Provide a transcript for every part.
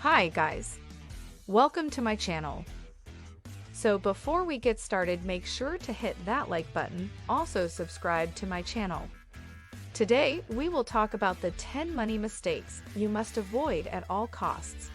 Hi guys, welcome to my channel. So before we get started, make sure to hit that like button, also subscribe to my channel. Today, we will talk about the 10 money mistakes you must avoid at all costs.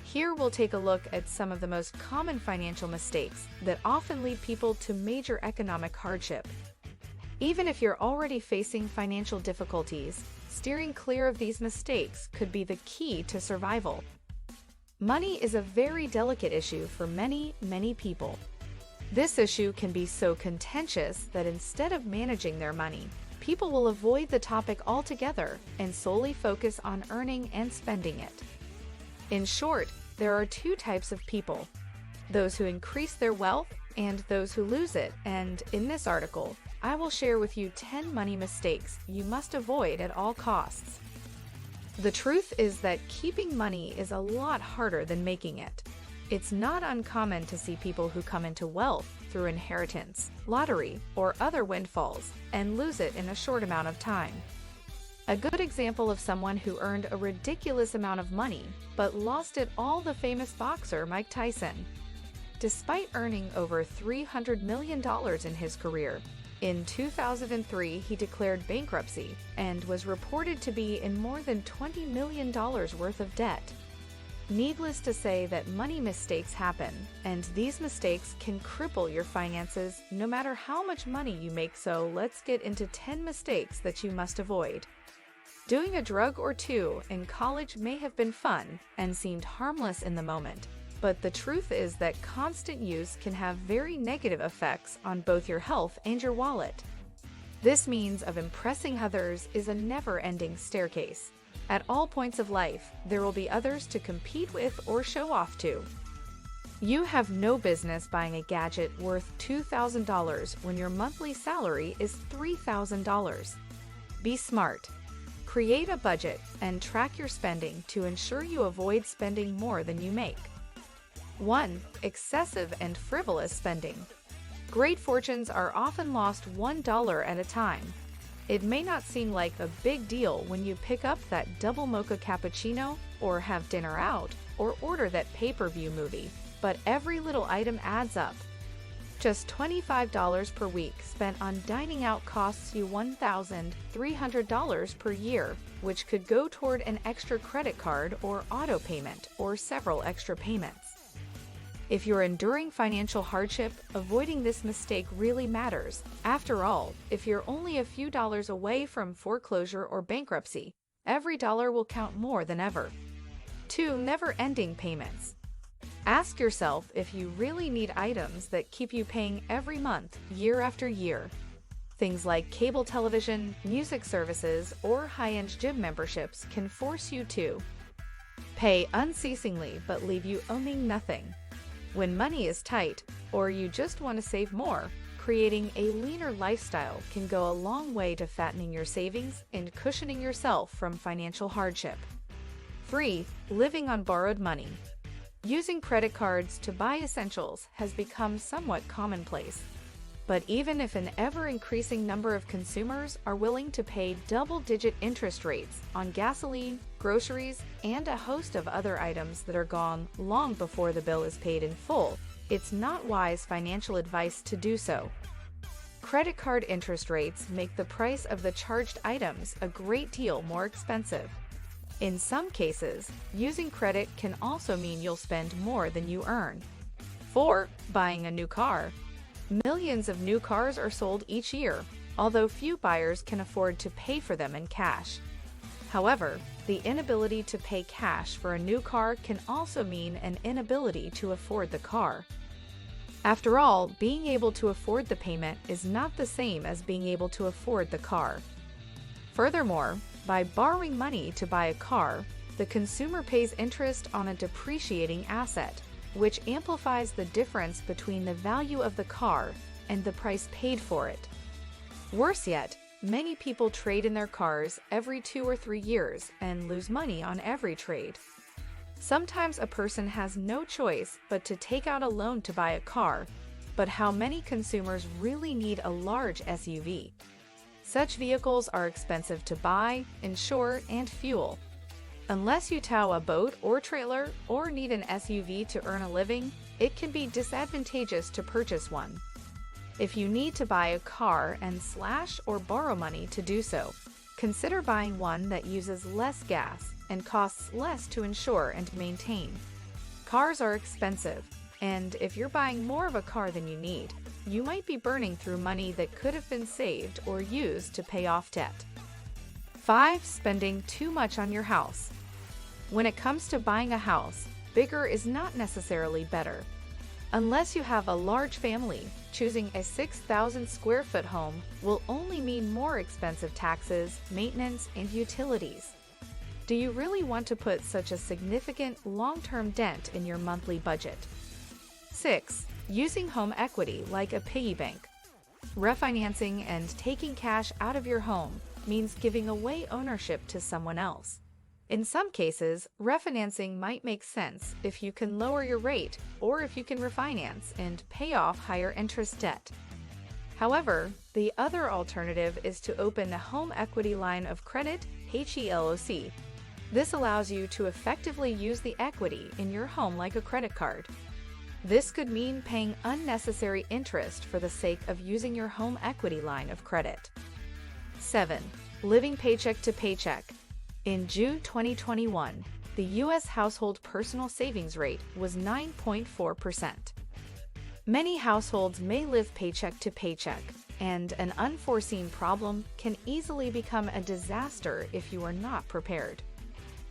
Here we'll take a look at some of the most common financial mistakes that often lead people to major economic hardship. Even if you're already facing financial difficulties, steering clear of these mistakes could be the key to survival. Money is a very delicate issue for many people. This issue can be so contentious that instead of managing their money, people will avoid the topic altogether and solely focus on earning and spending it. In short, there are two types of people: those who increase their wealth and those who lose it. And in this article, I will share with you 10 money mistakes you must avoid at all costs. The truth is that keeping money is a lot harder than making it. It's not uncommon to see people who come into wealth through inheritance, lottery, or other windfalls and lose it in a short amount of time. A good example of someone who earned a ridiculous amount of money but lost it all: the famous boxer Mike Tyson. Despite earning over $300 million in his career, in 2003 he declared bankruptcy and was reported to be in more than $20 million worth of debt. Needless to say that money mistakes happen, and these mistakes can cripple your finances no matter how much money you make. So let's get into 10 mistakes that you must avoid. Doing a drug or two in college may have been fun and seemed harmless in the moment, but the truth is that constant use can have very negative effects on both your health and your wallet. This means of impressing others is a never-ending staircase. At all points of life, there will be others to compete with or show off to. You have no business buying a gadget worth $2,000 when your monthly salary is $3,000. Be smart. Create a budget and track your spending to ensure you avoid spending more than you make. 1. Excessive and frivolous spending. Great fortunes are often lost $1 at a time. It may not seem like a big deal when you pick up that double mocha cappuccino, or have dinner out, or order that pay-per-view movie, but every little item adds up. Just $25 per week spent on dining out costs you $1,300 per year, which could go toward an extra credit card or auto payment or several extra payments. If you're enduring financial hardship, avoiding this mistake really matters. After all, if you're only a few dollars away from foreclosure or bankruptcy, every dollar will count more than ever. 2. Never-ending payments. Ask yourself if you really need items that keep you paying every month, year after year. Things like cable television, music services, or high-end gym memberships can force you to pay unceasingly but leave you owning nothing. When money is tight, or you just want to save more, creating a leaner lifestyle can go a long way to fattening your savings and cushioning yourself from financial hardship. 3. Living on borrowed money. Using credit cards to buy essentials has become somewhat commonplace. But even if an ever-increasing number of consumers are willing to pay double-digit interest rates on gasoline, groceries, and a host of other items that are gone long before the bill is paid in full, it's not wise financial advice to do so. Credit card interest rates make the price of the charged items a great deal more expensive. In some cases, using credit can also mean you'll spend more than you earn. 4. Buying a new car. Millions of new cars are sold each year, although few buyers can afford to pay for them in cash. However, the inability to pay cash for a new car can also mean an inability to afford the car. After all, being able to afford the payment is not the same as being able to afford the car. Furthermore, by borrowing money to buy a car, the consumer pays interest on a depreciating asset, which amplifies the difference between the value of the car and the price paid for it. Worse yet, many people trade in their cars every 2 or 3 years and lose money on every trade. Sometimes a person has no choice but to take out a loan to buy a car, but how many consumers really need a large SUV? Such vehicles are expensive to buy, insure, and fuel. Unless you tow a boat or trailer or need an SUV to earn a living, it can be disadvantageous to purchase one. If you need to buy a car and slash or borrow money to do so, consider buying one that uses less gas and costs less to insure and maintain. Cars are expensive, and if you're buying more of a car than you need, you might be burning through money that could have been saved or used to pay off debt. 5. Spending too much on your house. When it comes to buying a house, bigger is not necessarily better. Unless you have a large family, choosing a 6,000 square foot home will only mean more expensive taxes, maintenance, and utilities. Do you really want to put such a significant long-term dent in your monthly budget? 6. Using home equity like a piggy bank. Refinancing and taking cash out of your home means giving away ownership to someone else. In some cases, refinancing might make sense if you can lower your rate or if you can refinance and pay off higher interest debt. However, the other alternative is to open a home equity line of credit, HELOC. This allows you to effectively use the equity in your home like a credit card. This could mean paying unnecessary interest for the sake of using your home equity line of credit. 7. Living paycheck to paycheck. In June 2021, the U.S. household personal savings rate was 9.4%. Many households may live paycheck to paycheck, and an unforeseen problem can easily become a disaster if you are not prepared.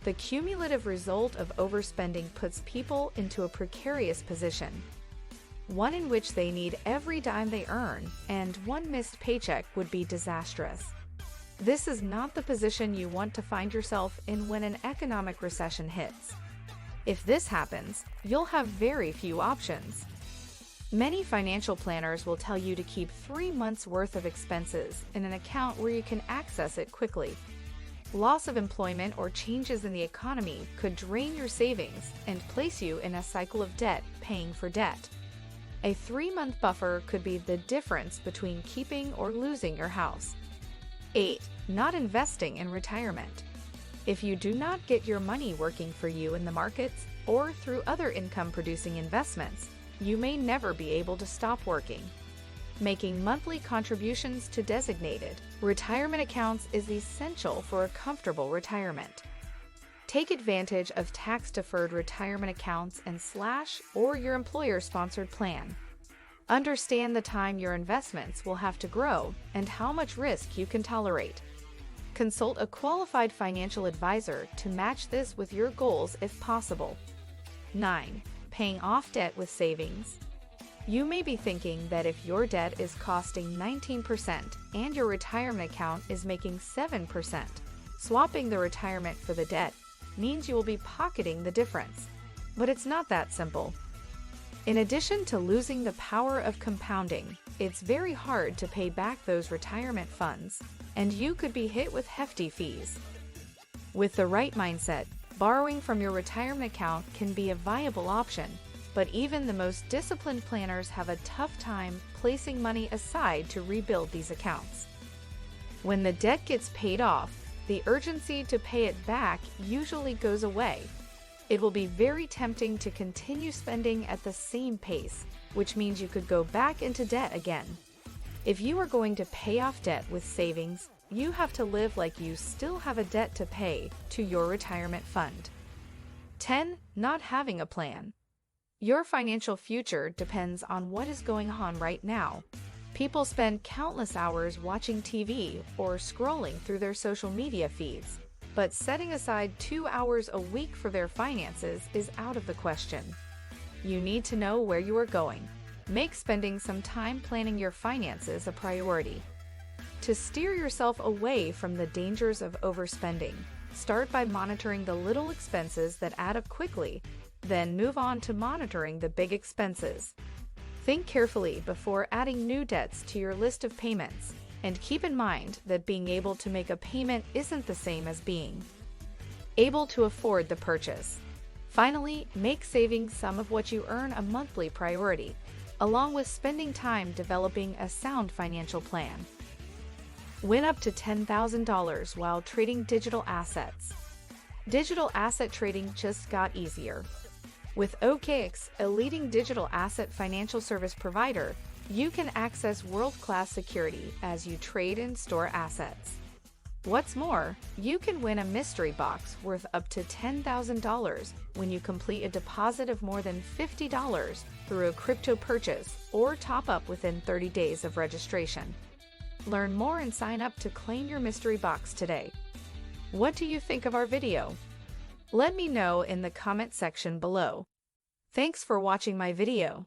The cumulative result of overspending puts people into a precarious position, one in which they need every dime they earn, and one missed paycheck would be disastrous. This is not the position you want to find yourself in when an economic recession hits. If this happens, you'll have very few options. Many financial planners will tell you to keep 3 months' worth of expenses in an account where you can access it quickly. Loss of employment or changes in the economy could drain your savings and place you in a cycle of debt paying for debt. A 3-month buffer could be the difference between keeping or losing your house. 8. Not investing in retirement. If you do not get your money working for you in the markets or through other income-producing investments, you may never be able to stop working. Making monthly contributions to designated retirement accounts is essential for a comfortable retirement. Take advantage of tax-deferred retirement accounts and slash or your employer-sponsored plan. Understand the time your investments will have to grow and how much risk you can tolerate. Consult a qualified financial advisor to match this with your goals if possible. 9. Paying off debt with savings. You may be thinking that if your debt is costing 19% and your retirement account is making 7%, swapping the retirement for the debt means you will be pocketing the difference. But it's not that simple. In addition to losing the power of compounding, it's very hard to pay back those retirement funds, and you could be hit with hefty fees. With the right mindset, borrowing from your retirement account can be a viable option, but even the most disciplined planners have a tough time placing money aside to rebuild these accounts. When the debt gets paid off, the urgency to pay it back usually goes away. It will be very tempting to continue spending at the same pace, which means you could go back into debt again. If you are going to pay off debt with savings, you have to live like you still have a debt to pay to your retirement fund. 10. Not having a plan. Your financial future depends on what is going on right now. People spend countless hours watching TV or scrolling through their social media feeds, but setting aside 2 hours a week for their finances is out of the question. You need to know where you are going. Make spending some time planning your finances a priority. To steer yourself away from the dangers of overspending, start by monitoring the little expenses that add up quickly, then move on to monitoring the big expenses. Think carefully before adding new debts to your list of payments, and keep in mind that being able to make a payment isn't the same as being able to afford the purchase. Finally, make saving some of what you earn a monthly priority, along with spending time developing a sound financial plan. Win up to $10,000 while trading digital assets. Digital asset trading just got easier. With OKX, a leading digital asset financial service provider, you can access world-class security as you trade and store assets. What's more, you can win a mystery box worth up to $10,000 when you complete a deposit of more than $50 through a crypto purchase or top up within 30 days of registration. Learn more and sign up to claim your mystery box today. What do you think of our video? Let me know in the comment section below. Thanks for watching my video.